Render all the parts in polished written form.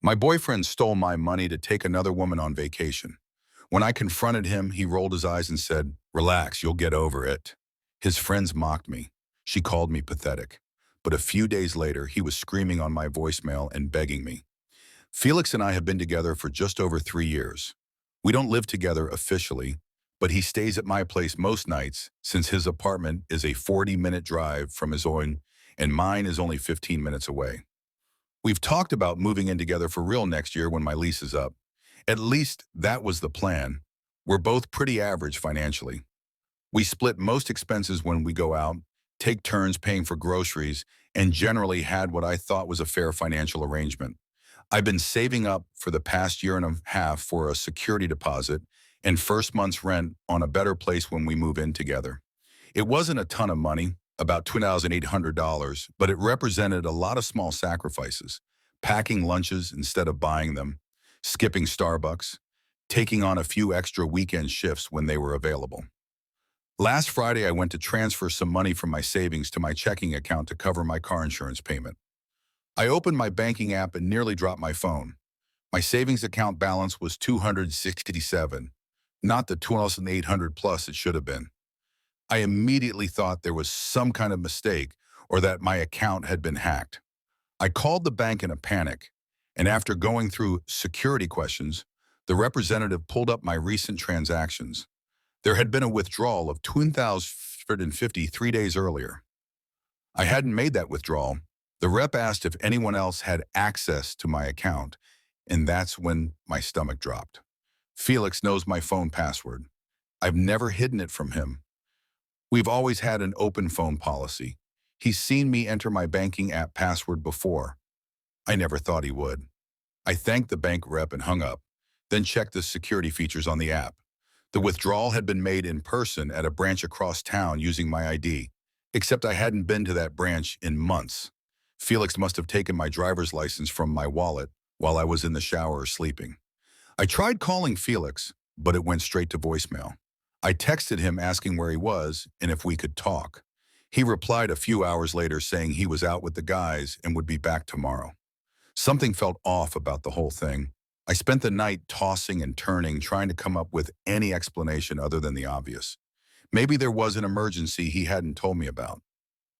My boyfriend stole my money to take another woman on vacation. When I confronted him, he rolled his eyes and said, "Relax, you'll get over it." His friends mocked me. She called me pathetic. But a few days later, he was screaming on my voicemail and begging me. Felix and I have been together for just over 3 years. We don't live together officially, but he stays at my place most nights since his apartment is a 40-minute drive from his own and mine is only 15 minutes away. We've talked about moving in together for real next year when my lease is up. At least that was the plan. We're both pretty average financially. We split most expenses when we go out, take turns paying for groceries, and generally had what I thought was a fair financial arrangement. I've been saving up for the past year and a half for a security deposit and first month's rent on a better place when we move in together. It wasn't a ton of money, about $2,800, but it represented a lot of small sacrifices. Packing lunches instead of buying them, skipping Starbucks, taking on a few extra weekend shifts when they were available. Last Friday, I went to transfer some money from my savings to my checking account to cover my car insurance payment. I opened my banking app and nearly dropped my phone. My savings account balance was 267, not the 2,800 plus it should have been. I immediately thought there was some kind of mistake or that my account had been hacked. I called the bank in a panic, and after going through security questions, the representative pulled up my recent transactions. There had been a withdrawal of $2,050 3 days earlier. I hadn't made that withdrawal. The rep asked if anyone else had access to my account, and that's when my stomach dropped. Felix knows my phone password. I've never hidden it from him. We've always had an open phone policy. He's seen me enter my banking app password before. I never thought he would. I thanked the bank rep and hung up, then checked the security features on the app. The withdrawal had been made in person at a branch across town using my ID, except I hadn't been to that branch in months. Felix must have taken my driver's license from my wallet while I was in the shower or sleeping. I tried calling Felix, but it went straight to voicemail. I texted him asking where he was and if we could talk. He replied a few hours later saying he was out with the guys and would be back tomorrow. Something felt off about the whole thing. I spent the night tossing and turning, trying to come up with any explanation other than the obvious. Maybe there was an emergency he hadn't told me about.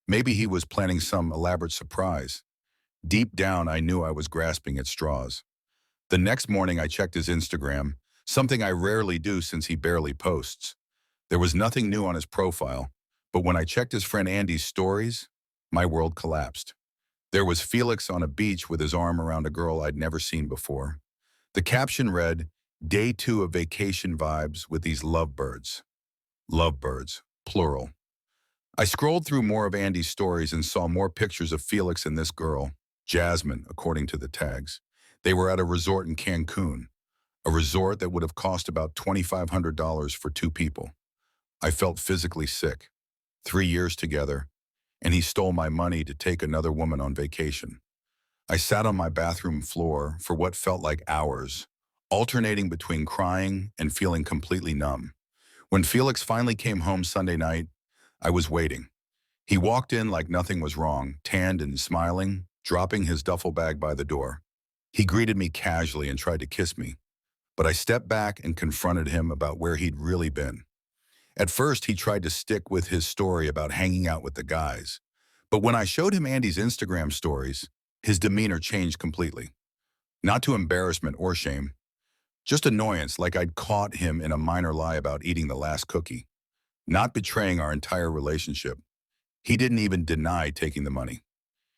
Maybe he was planning some elaborate surprise. Deep down, I knew I was grasping at straws. The next morning, I checked his Instagram, something I rarely do since he barely posts. There was nothing new on his profile, but when I checked his friend Andy's stories, my world collapsed. There was Felix on a beach with his arm around a girl I'd never seen before. The caption read, "Day 2 of vacation vibes with these lovebirds." Lovebirds, plural. I scrolled through more of Andy's stories and saw more pictures of Felix and this girl, Jasmine, according to the tags. They were at a resort in Cancun, a resort that would have cost about $2,500 for two people. I felt physically sick. 3 years together, and he stole my money to take another woman on vacation. I sat on my bathroom floor for what felt like hours, alternating between crying and feeling completely numb. When Felix finally came home Sunday night, I was waiting. He walked in like nothing was wrong, tanned and smiling, dropping his duffel bag by the door. He greeted me casually and tried to kiss me, but I stepped back and confronted him about where he'd really been. At first, he tried to stick with his story about hanging out with the guys, but when I showed him Andy's Instagram stories, his demeanor changed completely. Not to embarrassment or shame, just annoyance, like I'd caught him in a minor lie about eating the last cookie, not betraying our entire relationship. He didn't even deny taking the money.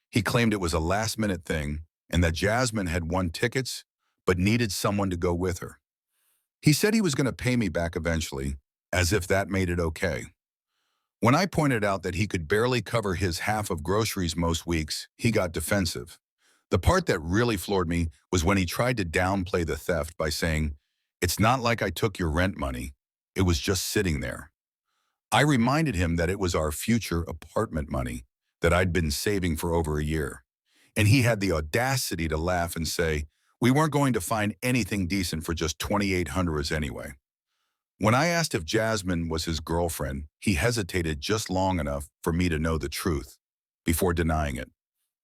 He claimed it was a last-minute thing and that Jasmine had won tickets but needed someone to go with her. He said he was going to pay me back eventually, as if that made it okay. When I pointed out that he could barely cover his half of groceries most weeks, he got defensive. The part that really floored me was when he tried to downplay the theft by saying, "It's not like I took your rent money. It was just sitting there." I reminded him that it was our future apartment money that I'd been saving for over a year. And he had the audacity to laugh and say, "We weren't going to find anything decent for just 2,800 anyway." When I asked if Jasmine was his girlfriend, he hesitated just long enough for me to know the truth before denying it.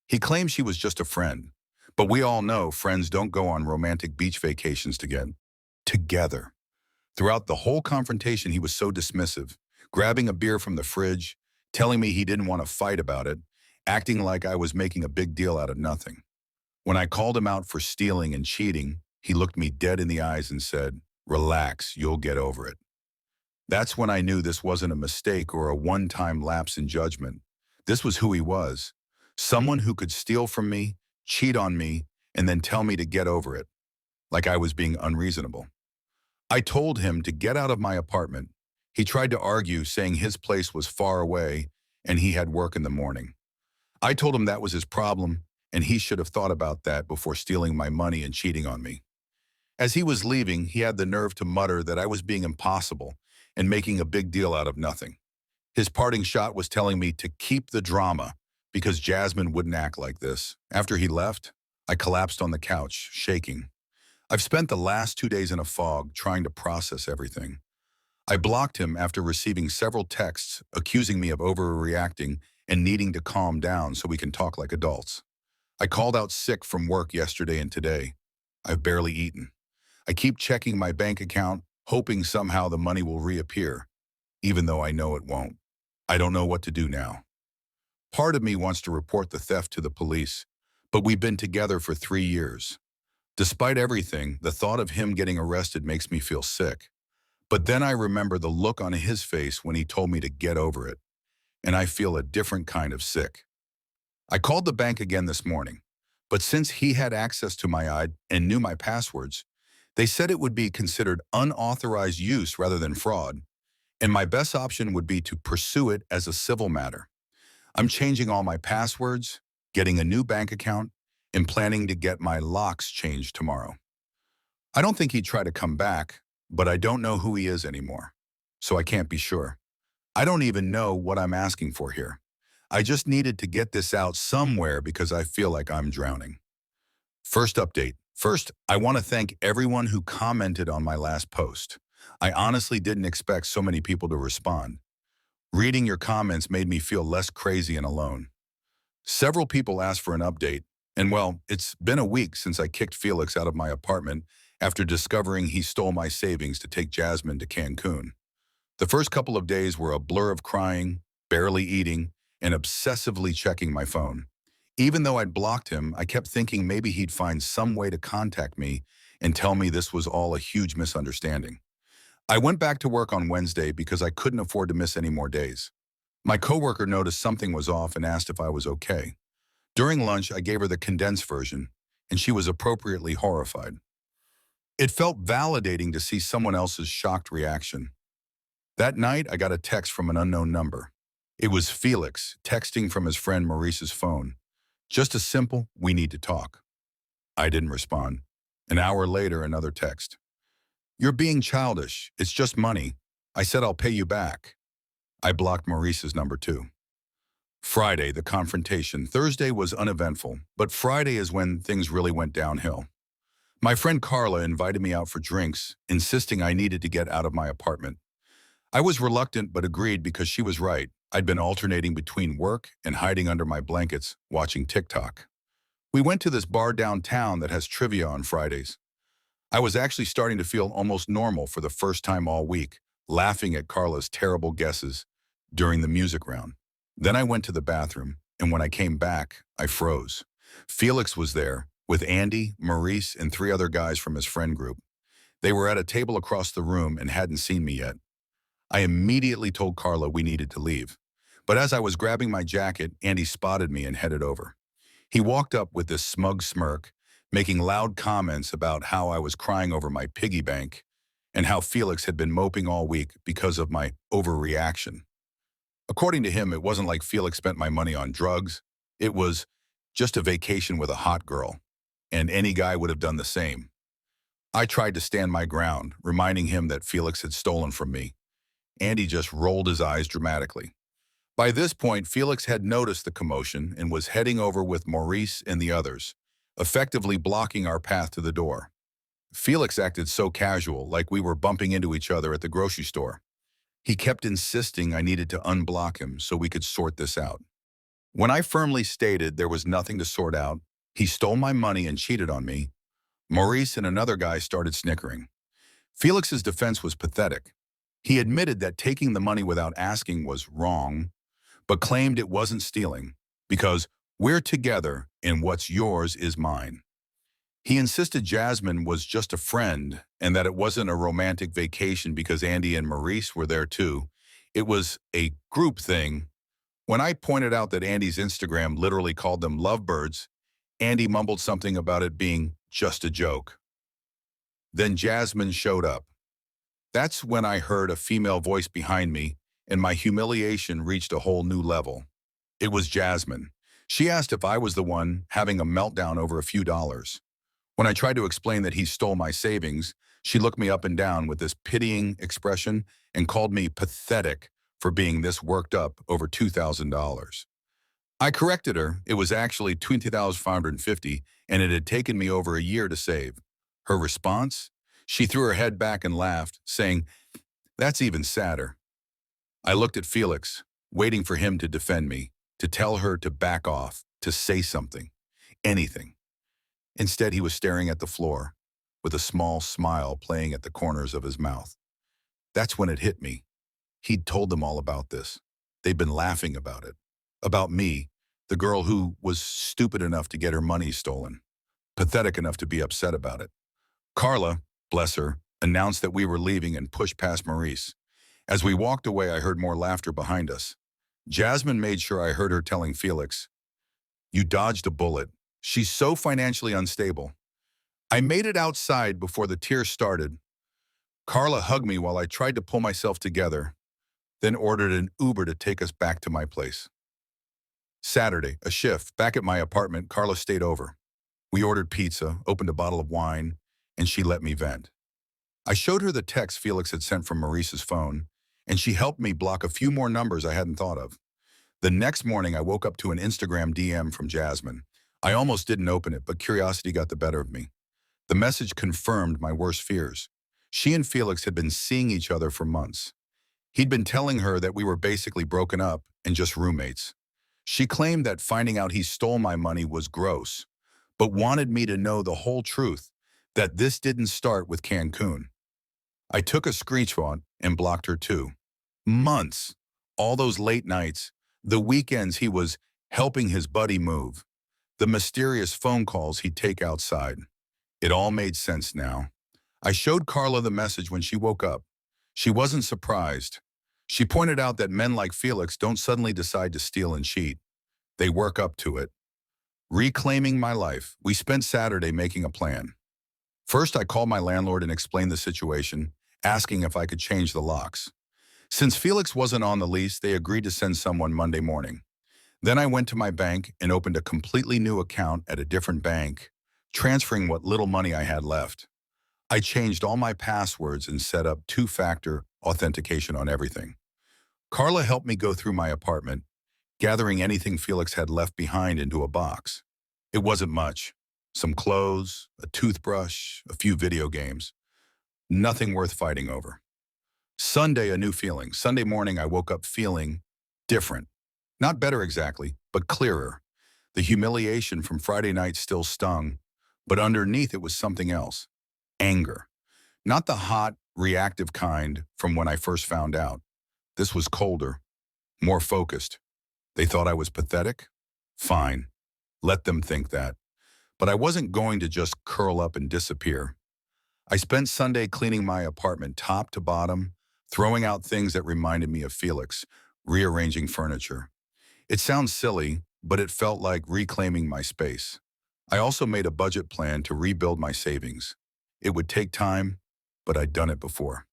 He claimed she was just a friend, But we all know friends don't go on romantic beach vacations together. Throughout the whole confrontation, he was so dismissive, grabbing a beer from the fridge, telling me he didn't want to fight about it, acting like I was making a big deal out of nothing. When I called him out for stealing and cheating, he looked me dead in the eyes and said, "Relax, you'll get over it." That's when I knew this wasn't a mistake or a one-time lapse in judgment. This was who he was. Someone who could steal from me, cheat on me, and then tell me to get over it, like I was being unreasonable. I told him to get out of my apartment. He tried to argue, saying his place was far away and he had work in the morning. I told him that was his problem and he should have thought about that before stealing my money and cheating on me. As he was leaving, he had the nerve to mutter that I was being impossible and making a big deal out of nothing. His parting shot was telling me to keep the drama because Jasmine wouldn't act like this. After he left, I collapsed on the couch, shaking. I've spent the last 2 days in a fog trying to process everything. I blocked him after receiving several texts accusing me of overreacting and needing to calm down so we can talk like adults. I called out sick from work yesterday and today. I've barely eaten. I keep checking my bank account, hoping somehow the money will reappear, even though I know it won't. I don't know what to do now. Part of me wants to report the theft to the police, but we've been together for 3 years. Despite everything, the thought of him getting arrested makes me feel sick. But then I remember the look on his face when he told me to get over it, and I feel a different kind of sick. I called the bank again this morning, but since he had access to my ID and knew my passwords, they said it would be considered unauthorized use rather than fraud, and my best option would be to pursue it as a civil matter. I'm changing all my passwords, getting a new bank account, and planning to get my locks changed tomorrow. I don't think he'd try to come back, but I don't know who he is anymore, so I can't be sure. I don't even know what I'm asking for here. I just needed to get this out somewhere because I feel like I'm drowning. First update. First, I want to thank everyone who commented on my last post. I honestly didn't expect so many people to respond. Reading your comments made me feel less crazy and alone. Several people asked for an update, and well, it's been a week since I kicked Felix out of my apartment after discovering he stole my savings to take Jasmine to Cancun. The first couple of days were a blur of crying, barely eating, and obsessively checking my phone. Even though I'd blocked him, I kept thinking maybe he'd find some way to contact me and tell me this was all a huge misunderstanding. I went back to work on Wednesday because I couldn't afford to miss any more days. My coworker noticed something was off and asked if I was okay. During lunch, I gave her the condensed version, and she was appropriately horrified. It felt validating to see someone else's shocked reaction. That night, I got a text from an unknown number. It was Felix texting from his friend Maurice's phone. Just a simple, "We need to talk." I didn't respond. An hour later, another text. "You're being childish. It's just money. I said I'll pay you back." I blocked Maurice's number too. Friday, the confrontation. Thursday was uneventful, but Friday is when things really went downhill. My friend Carla invited me out for drinks, insisting I needed to get out of my apartment. I was reluctant but agreed because she was right. I'd been alternating between work and hiding under my blankets, watching TikTok. We went to this bar downtown that has trivia on Fridays. I was actually starting to feel almost normal for the first time all week, laughing at Carla's terrible guesses during the music round. Then I went to the bathroom, and when I came back, I froze. Felix was there, with Andy, Maurice, and 3 other guys from his friend group. They were at a table across the room and hadn't seen me yet. I immediately told Carla we needed to leave. But as I was grabbing my jacket, Andy spotted me and headed over. He walked up with this smug smirk, making loud comments about how I was crying over my piggy bank and how Felix had been moping all week because of my overreaction. According to him, it wasn't like Felix spent my money on drugs. It was just a vacation with a hot girl, and any guy would have done the same. I tried to stand my ground, reminding him that Felix had stolen from me. Andy just rolled his eyes dramatically. By this point, Felix had noticed the commotion and was heading over with Maurice and the others, effectively blocking our path to the door. Felix acted so casual, like we were bumping into each other at the grocery store. He kept insisting I needed to unblock him so we could sort this out. When I firmly stated there was nothing to sort out, He stole my money and cheated on me. Maurice and another guy started snickering. Felix's defense was pathetic. He admitted that taking the money without asking was wrong, but claimed it wasn't stealing because we're together and what's yours is mine. He insisted Jasmine was just a friend and that it wasn't a romantic vacation because Andy and Maurice were there too. It was a group thing. When I pointed out that Andy's Instagram literally called them lovebirds, Andy mumbled something about it being just a joke. Then Jasmine showed up. That's when I heard a female voice behind me, and my humiliation reached a whole new level. It was Jasmine. She asked if I was the one having a meltdown over a few dollars. When I tried to explain that he stole my savings, she looked me up and down with this pitying expression and called me pathetic for being this worked up over $2,000. I corrected her. It was actually $20,550, and it had taken me over a year to save. Her response? She threw her head back and laughed, saying, "That's even sadder." I looked at Felix, waiting for him to defend me, to tell her to back off, to say something, anything. Instead, he was staring at the floor, with a small smile playing at the corners of his mouth. That's when it hit me. He'd told them all about this. They'd been laughing about it. About me, the girl who was stupid enough to get her money stolen, pathetic enough to be upset about it. Carla, bless her, announced that we were leaving and pushed past Maurice. As we walked away, I heard more laughter behind us. Jasmine made sure I heard her telling Felix, "You dodged a bullet. She's so financially unstable." I made it outside before the tears started. Carla hugged me while I tried to pull myself together, then ordered an Uber to take us back to my place. Saturday, a shift. Back at my apartment, Carla stayed over. We ordered pizza, opened a bottle of wine, and she let me vent. I showed her the text Felix had sent from Maurice's phone, and she helped me block a few more numbers I hadn't thought of. The next morning, I woke up to an Instagram DM from Jasmine. I almost didn't open it, but curiosity got the better of me. The message confirmed my worst fears. She and Felix had been seeing each other for months. He'd been telling her that we were basically broken up and just roommates. She claimed that finding out he stole my money was gross, but wanted me to know the whole truth, that this didn't start with Cancun. I took a screenshot and blocked her too. Months, all those late nights, the weekends he was helping his buddy move, the mysterious phone calls he'd take outside. It all made sense now. I showed Carla the message when she woke up. She wasn't surprised. She pointed out that men like Felix don't suddenly decide to steal and cheat. They work up to it. Reclaiming my life, we spent Saturday making a plan. First, I called my landlord and explained the situation, asking if I could change the locks. Since Felix wasn't on the lease, they agreed to send someone Monday morning. Then I went to my bank and opened a completely new account at a different bank, transferring what little money I had left. I changed all my passwords and set up two-factor authentication on everything. Carla helped me go through my apartment, gathering anything Felix had left behind into a box. It wasn't much. Some clothes, a toothbrush, a few video games. Nothing worth fighting over. Sunday, a new feeling. Sunday morning, I woke up feeling different. Not better exactly, but clearer. The humiliation from Friday night still stung, but underneath it was something else. Anger. Not the hot, reactive kind from when I first found out. This was colder, more focused. They thought I was pathetic? Fine. Let them think that. But I wasn't going to just curl up and disappear. I spent Sunday cleaning my apartment top to bottom, throwing out things that reminded me of Felix, rearranging furniture. It sounds silly, but it felt like reclaiming my space. I also made a budget plan to rebuild my savings. It would take time, but I'd done it before.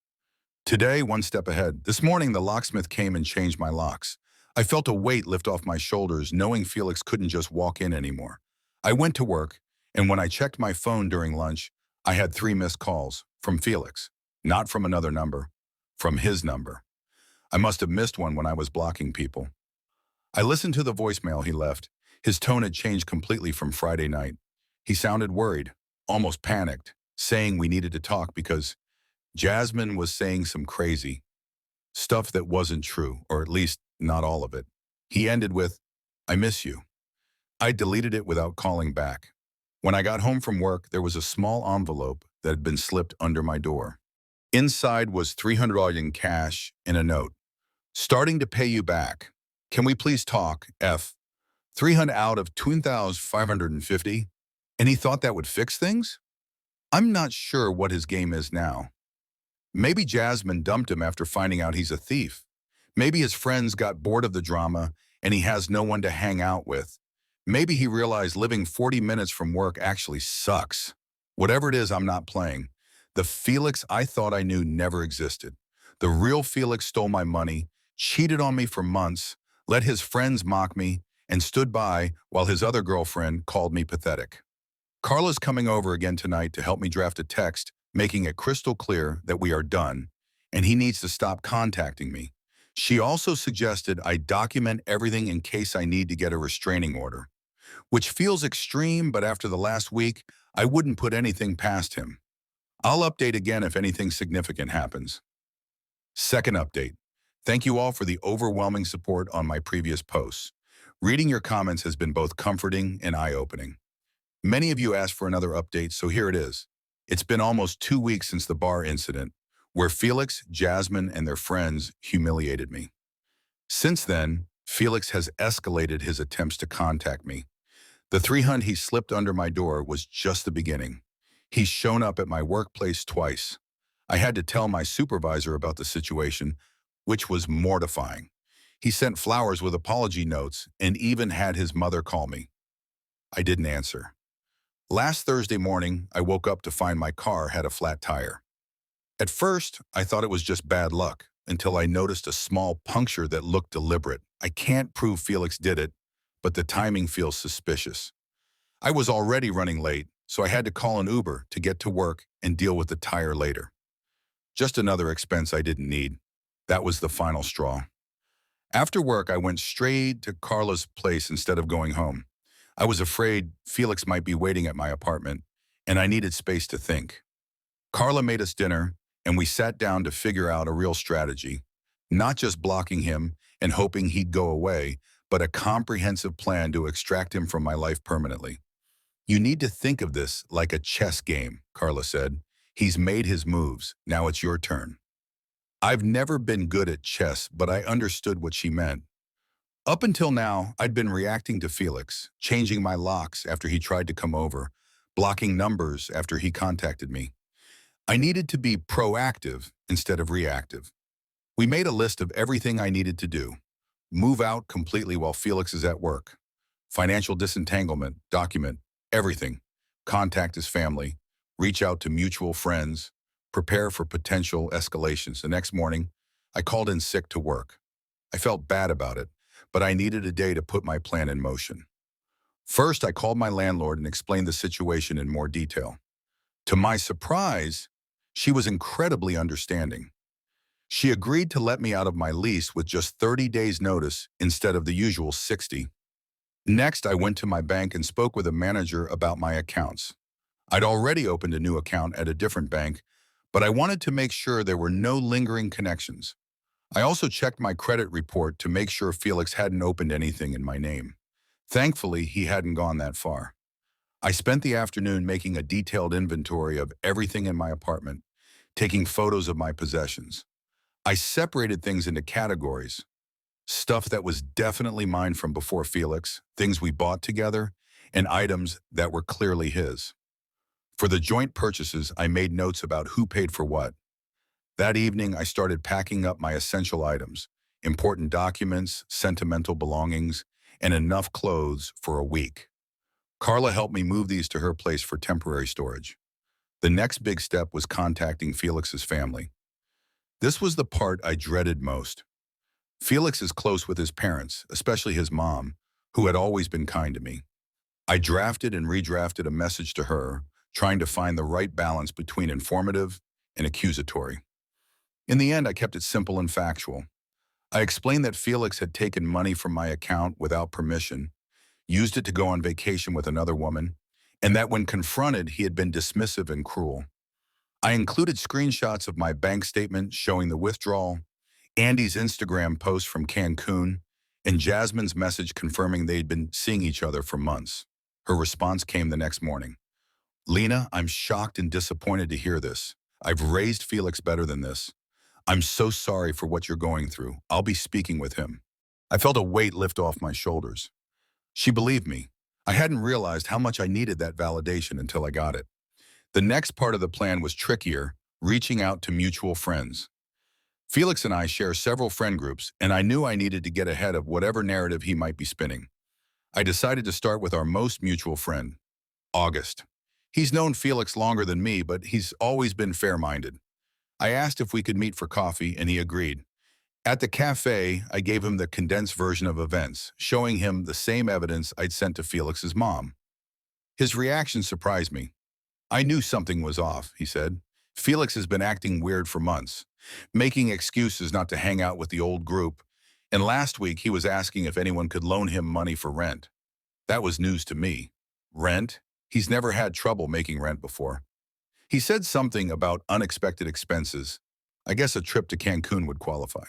Today, one step ahead. This morning, the locksmith came and changed my locks. I felt a weight lift off my shoulders, knowing Felix couldn't just walk in anymore. I went to work, and when I checked my phone during lunch, I had 3 missed calls from Felix, not from another number, from his number. I must have missed one when I was blocking people. I listened to the voicemail he left. His tone had changed completely from Friday night. He sounded worried, almost panicked, saying we needed to talk because Jasmine was saying some crazy stuff that wasn't true, or at least not all of it. He ended with, "I miss you." I deleted it without calling back. When I got home from work, there was a small envelope that had been slipped under my door. Inside was $300 in cash and a note. Starting to pay you back. Can we please talk? F. 300 out of 2,550? And he thought that would fix things? I'm not sure what his game is now. Maybe Jasmine dumped him after finding out he's a thief. Maybe his friends got bored of the drama and he has no one to hang out with. Maybe he realized living 40 minutes from work actually sucks. Whatever it is, I'm not playing. The Felix I thought I knew never existed. The real Felix stole my money, cheated on me for months, let his friends mock me, and stood by while his other girlfriend called me pathetic. Carla's coming over again tonight to help me draft a text, making it crystal clear that we are done, and he needs to stop contacting me. She also suggested I document everything in case I need to get a restraining order, which feels extreme, but after the last week, I wouldn't put anything past him. I'll update again if anything significant happens. Second update. Thank you all for the overwhelming support on my previous posts. Reading your comments has been both comforting and eye-opening. Many of you asked for another update, so here it is. It's been almost 2 weeks since the bar incident, where Felix, Jasmine, and their friends humiliated me. Since then, Felix has escalated his attempts to contact me. The 300 he slipped under my door was just the beginning. He's shown up at my workplace twice. I had to tell my supervisor about the situation, which was mortifying. He sent flowers with apology notes and even had his mother call me. I didn't answer. Last Thursday morning, I woke up to find my car had a flat tire. At first, I thought it was just bad luck, until I noticed a small puncture that looked deliberate. I can't prove Felix did it, but the timing feels suspicious. I was already running late, so I had to call an Uber to get to work and deal with the tire later. Just another expense I didn't need. That was the final straw. After work, I went straight to Carla's place instead of going home. I was afraid Felix might be waiting at my apartment, and I needed space to think. Carla made us dinner, and we sat down to figure out a real strategy, not just blocking him and hoping he'd go away, but a comprehensive plan to extract him from my life permanently. You need to think of this like a chess game, Carla said. He's made his moves. Now it's your turn. I've never been good at chess, but I understood what she meant. Up until now, I'd been reacting to Felix, changing my locks after he tried to come over, blocking numbers after he contacted me. I needed to be proactive instead of reactive. We made a list of everything I needed to do. Move out completely while Felix is at work. Financial disentanglement, document, everything. Contact his family. Reach out to mutual friends. Prepare for potential escalations. The next morning, I called in sick to work. I felt bad about it, but I needed a day to put my plan in motion. First, I called my landlord and explained the situation in more detail. To my surprise, she was incredibly understanding. She agreed to let me out of my lease with just 30 days' notice instead of the usual 60. Next, I went to my bank and spoke with a manager about my accounts. I'd already opened a new account at a different bank, but I wanted to make sure there were no lingering connections. I also checked my credit report to make sure Felix hadn't opened anything in my name. Thankfully, he hadn't gone that far. I spent the afternoon making a detailed inventory of everything in my apartment, taking photos of my possessions. I separated things into categories. Stuff that was definitely mine from before Felix, things we bought together, and items that were clearly his. For the joint purchases, I made notes about who paid for what. That evening, I started packing up my essential items, important documents, sentimental belongings, and enough clothes for a week. Carla helped me move these to her place for temporary storage. The next big step was contacting Felix's family. This was the part I dreaded most. Felix is close with his parents, especially his mom, who had always been kind to me. I drafted and redrafted a message to her, trying to find the right balance between informative and accusatory. In the end, I kept it simple and factual. I explained that Felix had taken money from my account without permission, used it to go on vacation with another woman, and that when confronted, he had been dismissive and cruel. I included screenshots of my bank statement showing the withdrawal, Andy's Instagram post from Cancun, and Jasmine's message confirming they'd been seeing each other for months. Her response came the next morning. Lena, I'm shocked and disappointed to hear this. I've raised Felix better than this. I'm so sorry for what you're going through. I'll be speaking with him. I felt a weight lift off my shoulders. She believed me. I hadn't realized how much I needed that validation until I got it. The next part of the plan was trickier, reaching out to mutual friends. Felix and I share several friend groups, and I knew I needed to get ahead of whatever narrative he might be spinning. I decided to start with our most mutual friend, August. He's known Felix longer than me, but he's always been fair-minded. I asked if we could meet for coffee, and he agreed. At the cafe, I gave him the condensed version of events, showing him the same evidence I'd sent to Felix's mom. His reaction surprised me. I knew something was off, he said. Felix has been acting weird for months, making excuses not to hang out with the old group, and last week he was asking if anyone could loan him money for rent. That was news to me. Rent? He's never had trouble making rent before. He said something about unexpected expenses. I guess a trip to Cancun would qualify.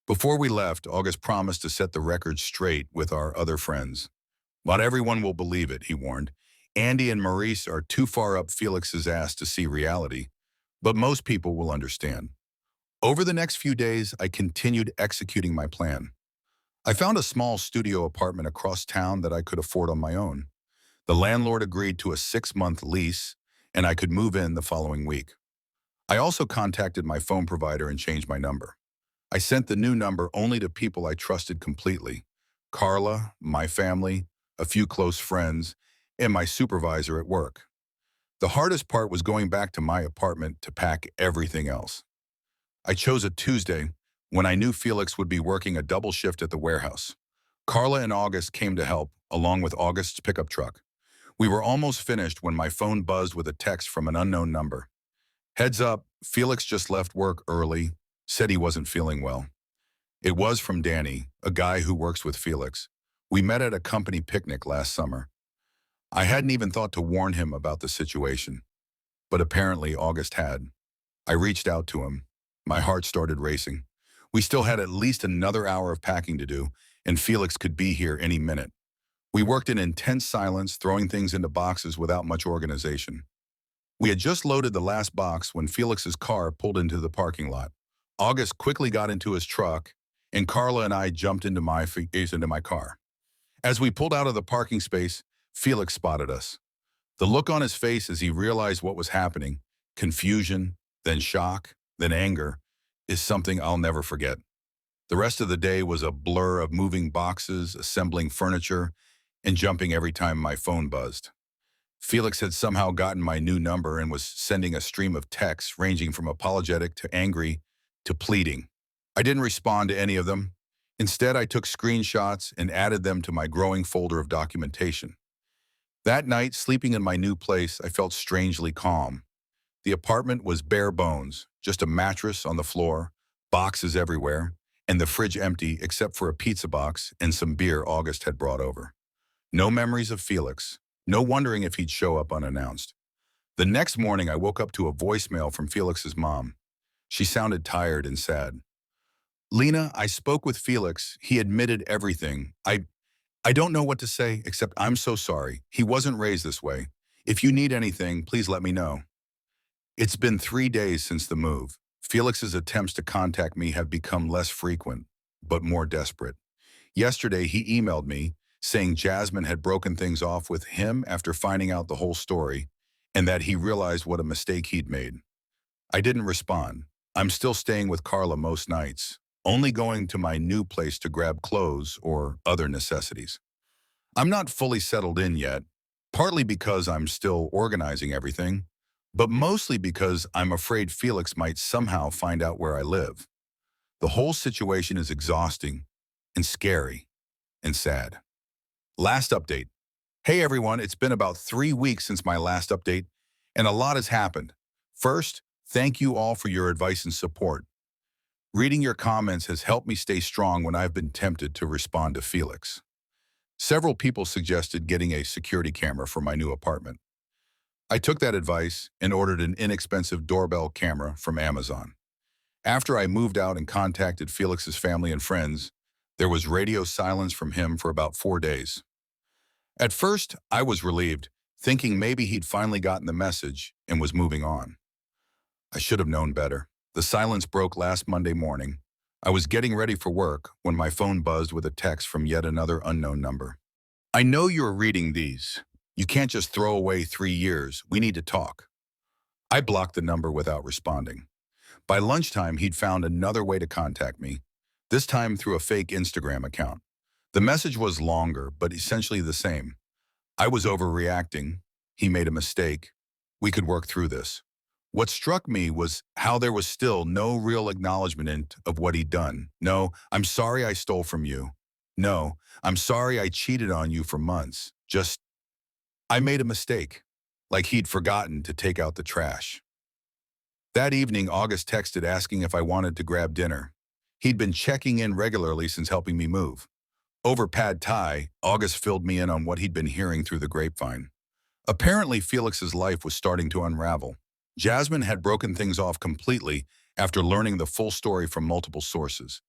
Before we left, August promised to set the record straight with our other friends. Not everyone will believe it, he warned. Andy and Maurice are too far up Felix's ass to see reality, but most people will understand. Over the next few days, I continued executing my plan. I found a small studio apartment across town that I could afford on my own. The landlord agreed to a 6-month lease, and I could move in the following week. I also contacted my phone provider and changed my number. I sent the new number only to people I trusted completely. Carla, my family, a few close friends, and my supervisor at work. The hardest part was going back to my apartment to pack everything else. I chose a Tuesday when I knew Felix would be working a double shift at the warehouse. Carla and August came to help, along with August's pickup truck. We were almost finished when my phone buzzed with a text from an unknown number. Heads up, Felix just left work early, said he wasn't feeling well. It was from Danny, a guy who works with Felix. We met at a company picnic last summer. I hadn't even thought to warn him about the situation, but apparently August had. I reached out to him. My heart started racing. We still had at least another hour of packing to do, and Felix could be here any minute. We worked in intense silence, throwing things into boxes without much organization. We had just loaded the last box when Felix's car pulled into the parking lot. August quickly got into his truck, and Carla and I jumped into my car. As we pulled out of the parking space, Felix spotted us. The look on his face as he realized what was happening, confusion, then shock, then anger, is something I'll never forget. The rest of the day was a blur of moving boxes, assembling furniture, and jumping every time my phone buzzed. Felix had somehow gotten my new number and was sending a stream of texts ranging from apologetic to angry to pleading. I didn't respond to any of them. Instead, I took screenshots and added them to my growing folder of documentation. That night, sleeping in my new place, I felt strangely calm. The apartment was bare bones, just a mattress on the floor, boxes everywhere, and the fridge empty except for a pizza box and some beer August had brought over. No memories of Felix, no wondering if he'd show up unannounced. The next morning, I woke up to a voicemail from Felix's mom. She sounded tired and sad. Lena, I spoke with Felix. He admitted everything. I don't know what to say, except I'm so sorry. He wasn't raised this way. If you need anything, please let me know. It's been 3 days since the move. Felix's attempts to contact me have become less frequent, but more desperate. Yesterday, he emailed me, saying Jasmine had broken things off with him after finding out the whole story, and that he realized what a mistake he'd made. I didn't respond. I'm still staying with Carla most nights, only going to my new place to grab clothes or other necessities. I'm not fully settled in yet, partly because I'm still organizing everything, but mostly because I'm afraid Felix might somehow find out where I live. The whole situation is exhausting and scary and sad. Last update. Hey everyone, it's been about 3 weeks since my last update, and a lot has happened. First, thank you all for your advice and support. Reading your comments has helped me stay strong when I've been tempted to respond to Felix. Several people suggested getting a security camera for my new apartment. I took that advice and ordered an inexpensive doorbell camera from Amazon. After I moved out and contacted Felix's family and friends, there was radio silence from him for about 4 days. At first, I was relieved, thinking maybe he'd finally gotten the message and was moving on. I should have known better. The silence broke last Monday morning. I was getting ready for work when my phone buzzed with a text from yet another unknown number. I know you're reading these. You can't just throw away 3 years. We need to talk. I blocked the number without responding. By lunchtime, he'd found another way to contact me, this time through a fake Instagram account. The message was longer, but essentially the same. I was overreacting. He made a mistake. We could work through this. What struck me was how there was still no real acknowledgement of what he'd done. No, I'm sorry I stole from you. No, I'm sorry I cheated on you for months. Just, I made a mistake. Like he'd forgotten to take out the trash. That evening, August texted asking if I wanted to grab dinner. He'd been checking in regularly since helping me move. Over pad thai, August filled me in on what he'd been hearing through the grapevine. Apparently, Felix's life was starting to unravel. Jasmine had broken things off completely after learning the full story from multiple sources.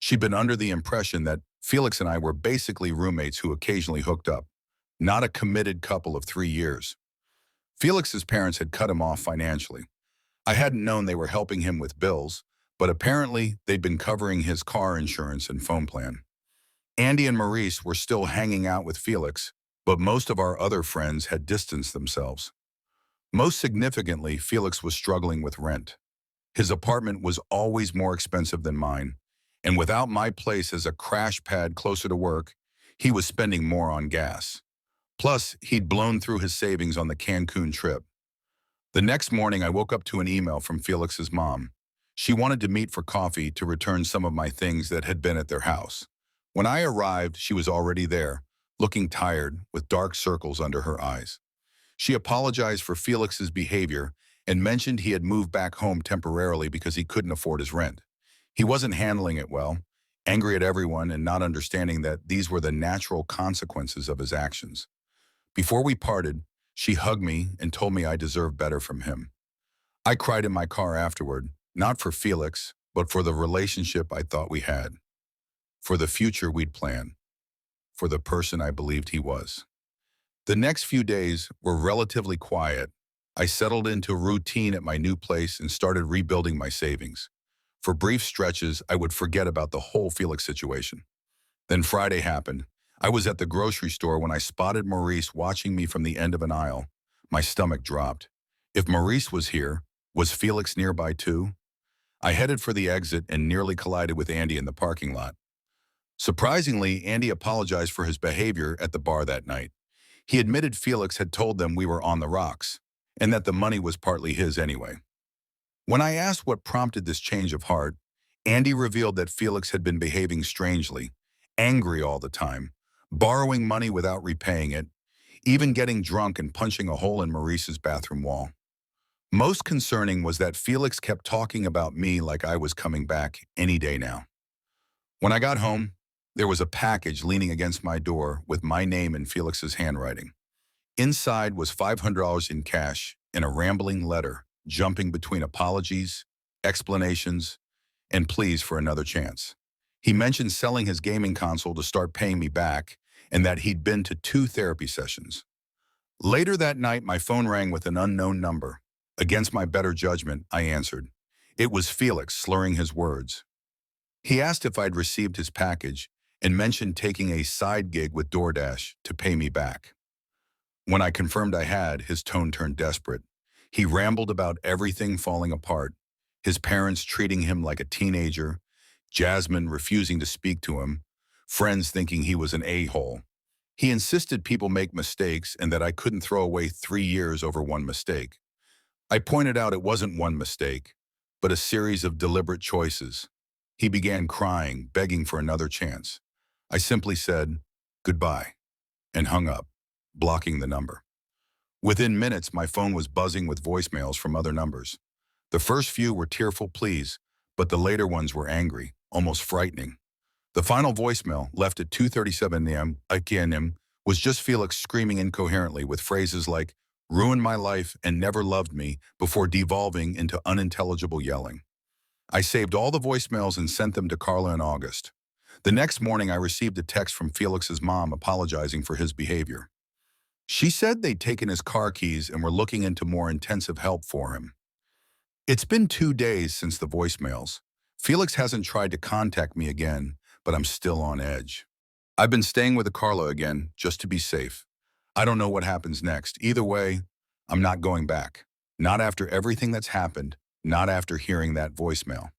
She'd been under the impression that Felix and I were basically roommates who occasionally hooked up, not a committed couple of 3 years. Felix's parents had cut him off financially. I hadn't known they were helping him with bills, but apparently they'd been covering his car insurance and phone plan. Andy and Maurice were still hanging out with Felix, but most of our other friends had distanced themselves. Most significantly, Felix was struggling with rent. His apartment was always more expensive than mine, and without my place as a crash pad closer to work, he was spending more on gas. Plus, he'd blown through his savings on the Cancun trip. The next morning, I woke up to an email from Felix's mom. She wanted to meet for coffee to return some of my things that had been at their house. When I arrived, she was already there, looking tired, with dark circles under her eyes. She apologized for Felix's behavior and mentioned he had moved back home temporarily because he couldn't afford his rent. He wasn't handling it well, angry at everyone and not understanding that these were the natural consequences of his actions. Before we parted, she hugged me and told me I deserved better from him. I cried in my car afterward, not for Felix, but for the relationship I thought we had, for the future we'd planned, for the person I believed he was. The next few days were relatively quiet. I settled into routine at my new place and started rebuilding my savings. For brief stretches, I would forget about the whole Felix situation. Then Friday happened. I was at the grocery store when I spotted Maurice watching me from the end of an aisle. My stomach dropped. If Maurice was here, was Felix nearby too? I headed for the exit and nearly collided with Andy in the parking lot. Surprisingly, Andy apologized for his behavior at the bar that night. He admitted Felix had told them we were on the rocks, and that the money was partly his anyway. When I asked what prompted this change of heart, Andy revealed that Felix had been behaving strangely, angry all the time, borrowing money without repaying it, even getting drunk and punching a hole in Maurice's bathroom wall. Most concerning was that Felix kept talking about me like I was coming back any day now. When I got home, there was a package leaning against my door with my name in Felix's handwriting. Inside was $500 in cash and a rambling letter, jumping between apologies, explanations, and pleas for another chance. He mentioned selling his gaming console to start paying me back and that he'd been to 2 therapy sessions. Later that night, my phone rang with an unknown number. Against my better judgment, I answered. It was Felix slurring his words. He asked if I'd received his package and mentioned taking a side gig with DoorDash to pay me back. When I confirmed I had, his tone turned desperate. He rambled about everything falling apart, his parents treating him like a teenager, Jasmine refusing to speak to him, friends thinking he was an a-hole. He insisted people make mistakes and that I couldn't throw away 3 years over one mistake. I pointed out it wasn't one mistake, but a series of deliberate choices. He began crying, begging for another chance. I simply said, "Goodbye," and hung up, blocking the number. Within minutes, my phone was buzzing with voicemails from other numbers. The first few were tearful pleas, but the later ones were angry, almost frightening. The final voicemail, left at 2:37 a.m., was just Felix screaming incoherently with phrases like, "ruined my life and never loved me," before devolving into unintelligible yelling. I saved all the voicemails and sent them to Carla and August. The next morning, I received a text from Felix's mom apologizing for his behavior. She said they'd taken his car keys and were looking into more intensive help for him. It's been 2 days since the voicemails. Felix hasn't tried to contact me again, but I'm still on edge. I've been staying with Carla again, just to be safe. I don't know what happens next. Either way, I'm not going back. Not after everything that's happened, not after hearing that voicemail.